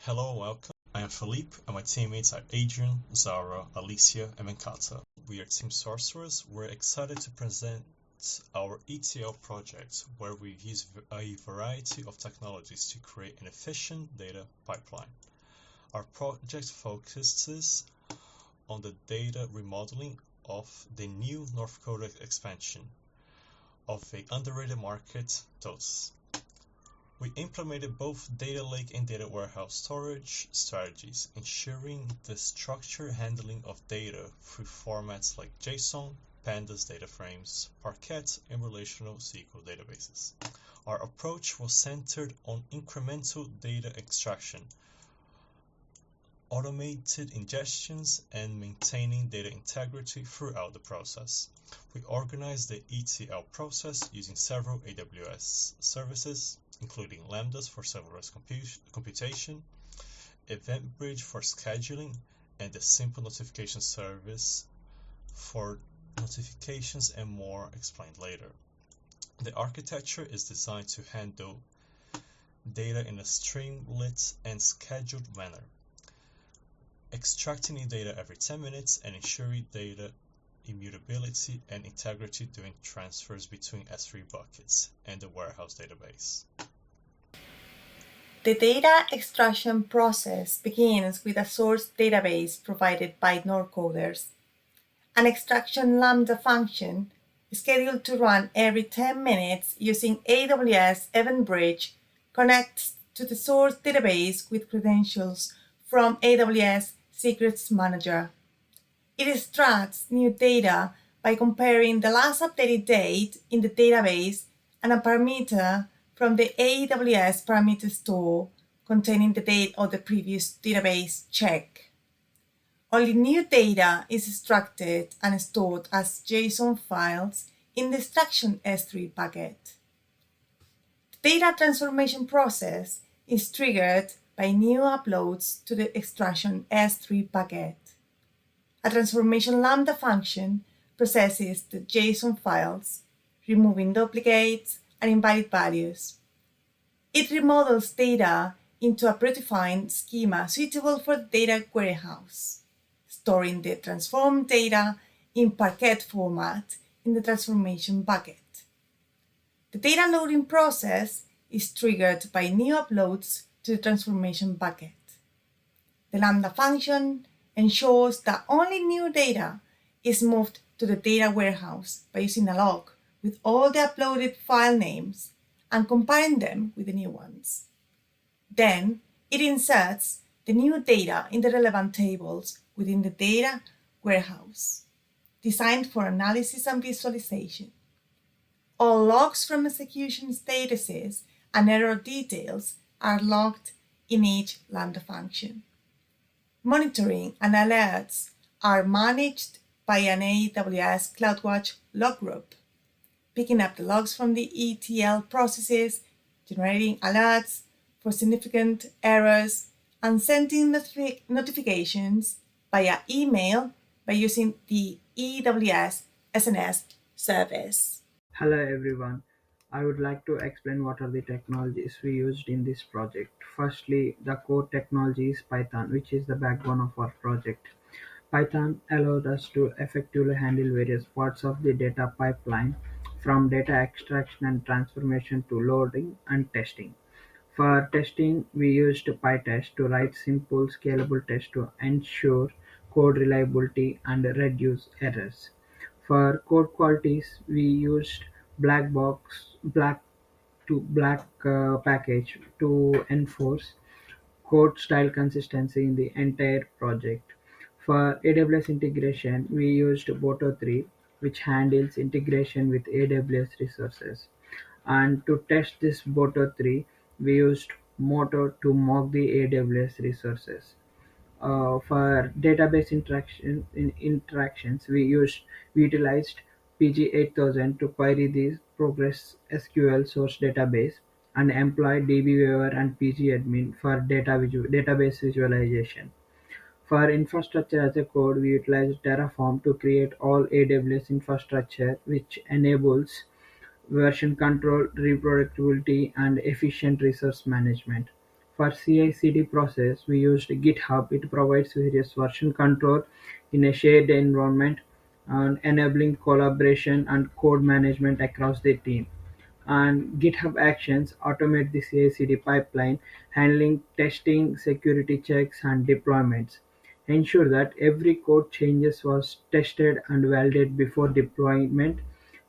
Hello and welcome. I am Philippe and my teammates are Adrian, Zara, Alicia, and Venkata. We are Team Sorcerers. We're excited to present our ETL project where we use a variety of technologies to create an efficient data pipeline. Our project focuses on the data remodeling of the new North Dakota expansion of a underrated market, TOS. We implemented both data lake and data warehouse storage strategies, ensuring the structured handling of data through formats like JSON, Pandas data frames, Parquet, and relational SQL databases. Our approach was centered on incremental data extraction, automated ingestions, and maintaining data integrity throughout the process. We organized the ETL process using several AWS services, including Lambdas for serverless computation, EventBridge for scheduling, and the simple notification service for notifications and more explained later. The architecture is designed to handle data in a streamlit and scheduled manner, extracting new data every 10 minutes and ensuring data immutability and integrity during transfers between S3 buckets and the warehouse database. The data extraction process begins with a source database provided by Nordcoders. An extraction Lambda function is scheduled to run every 10 minutes using AWS EventBridge connects to the source database with credentials from AWS Secrets Manager. It extracts new data by comparing the last updated date in the database and a parameter from the AWS parameter store containing the date of the previous database check. Only new data is extracted and stored as JSON files in the extraction S3 bucket. The data transformation process is triggered by new uploads to the extraction S3 bucket. A transformation Lambda function processes the JSON files, removing duplicates and invalid values. It remodels data into a predefined schema suitable for the data warehouse, storing the transformed data in Parquet format in the transformation bucket. The data loading process is triggered by new uploads to the transformation bucket. The Lambda function ensures that only new data is moved to the data warehouse by using a log with all the uploaded file names and comparing them with the new ones. Then it inserts the new data in the relevant tables within the data warehouse, designed for analysis and visualization. All logs from execution statuses and error details are logged in each Lambda function. Monitoring and alerts are managed by an AWS CloudWatch log group, picking up the logs from the ETL processes, generating alerts for significant errors, and sending notifications via email by using the AWS SNS service. Hello everyone. I would like to explain what are the technologies we used in this project. Firstly, the core technology is Python, which is the backbone of our project. Python allowed us to effectively handle various parts of the data pipeline, from data extraction and transformation to loading and testing. For testing, we used PyTest to write simple, scalable tests to ensure code reliability and reduce errors. For code qualities, we used black to black package to enforce code style consistency in the entire project. For AWS integration, we used Boto3, which handles integration with AWS resources. And to test this Boto3, we used Moto to mock the AWS resources. For database interactions, we utilized PG8000 to query the Progress SQL source database and employed DBweaver and pgadmin for database visualization. For infrastructure as a code, we utilized Terraform to create all AWS infrastructure, which enables version control, reproducibility, and efficient resource management. For CI/CD process, we used GitHub. It provides various version control in a shared environment and enabling collaboration and code management across the team. And GitHub Actions automate the CI/CD pipeline, handling testing, security checks, and deployments. Ensure that every code changes was tested and validated before deployment,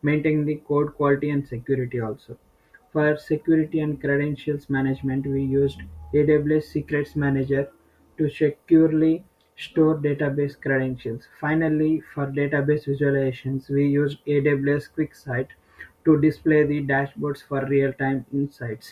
maintaining the code quality and security also. For security and credentials management, we used AWS Secrets Manager to securely store database credentials. Finally, for database visualizations, we used AWS QuickSight to display the dashboards for real-time insights.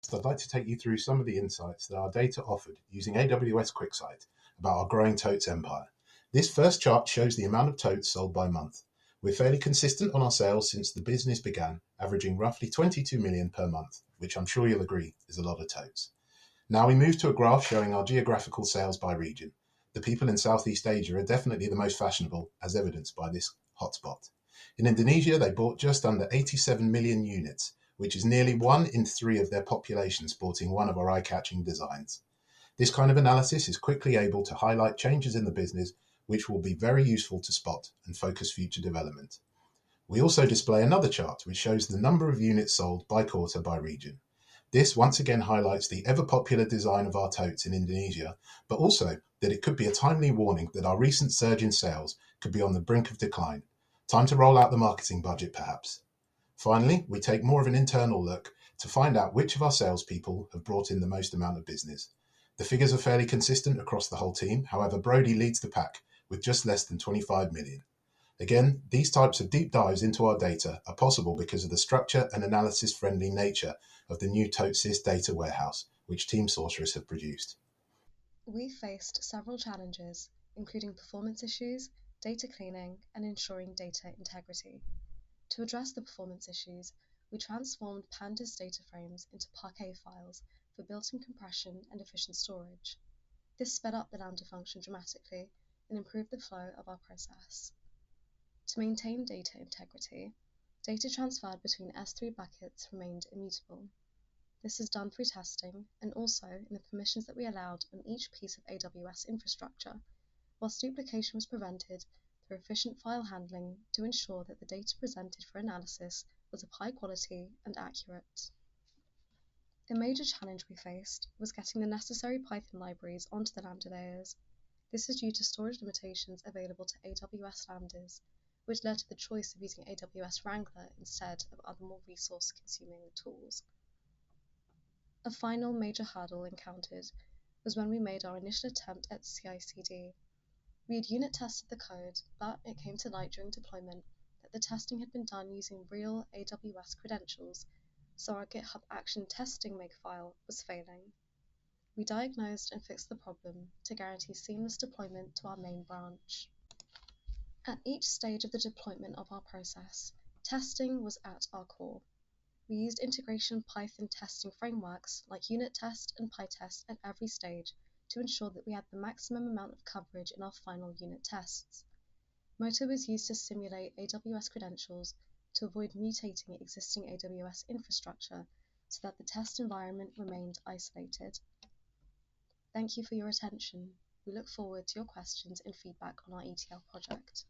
So I'd like to take you through some of the insights that our data offered using AWS QuickSight about our growing totes empire. This first chart shows the amount of totes sold by month. We're fairly consistent on our sales since the business began, averaging roughly 22 million per month, which I'm sure you'll agree is a lot of totes. Now we move to a graph showing our geographical sales by region. The people in Southeast Asia are definitely the most fashionable, as evidenced by this hotspot. In Indonesia, they bought just under 87 million units, which is nearly 1 in 3 of their population sporting one of our eye-catching designs. This kind of analysis is quickly able to highlight changes in the business, which will be very useful to spot and focus future development. We also display another chart which shows the number of units sold by quarter by region. This once again highlights the ever-popular design of our totes in Indonesia, but also that it could be a timely warning that our recent surge in sales could be on the brink of decline. Time to roll out the marketing budget, perhaps. Finally, we take more of an internal look to find out which of our salespeople have brought in the most amount of business. The figures are fairly consistent across the whole team, however, Brody leads the pack with just less than 25 million. Again, these types of deep dives into our data are possible because of the structure and analysis-friendly nature of the new ToteSys data warehouse, which Team Sorceress have produced. We faced several challenges, including performance issues, data cleaning, and ensuring data integrity. To address the performance issues, we transformed Pandas data frames into Parquet files for built-in compression and efficient storage. This sped up the Lambda function dramatically and improved the flow of our process. To maintain data integrity, data transferred between S3 buckets remained immutable. This is done through testing and also in the permissions that we allowed on each piece of AWS infrastructure, whilst duplication was prevented through efficient file handling to ensure that the data presented for analysis was of high quality and accurate. A major challenge we faced was getting the necessary Python libraries onto the Lambda layers. This is due to storage limitations available to AWS Lambdas, which led to the choice of using AWS Wrangler instead of other more resource-consuming tools. A final major hurdle encountered was when we made our initial attempt at CI/CD. We had unit tested the code, but it came to light during deployment that the testing had been done using real AWS credentials, so our GitHub Action testing makefile was failing. We diagnosed and fixed the problem to guarantee seamless deployment to our main branch. At each stage of the deployment of our process, testing was at our core. We used integration Python testing frameworks like unit test and PyTest at every stage to ensure that we had the maximum amount of coverage in our final unit tests. Moto was used to simulate AWS credentials to avoid mutating existing AWS infrastructure so that the test environment remained isolated. Thank you for your attention. We look forward to your questions and feedback on our ETL project.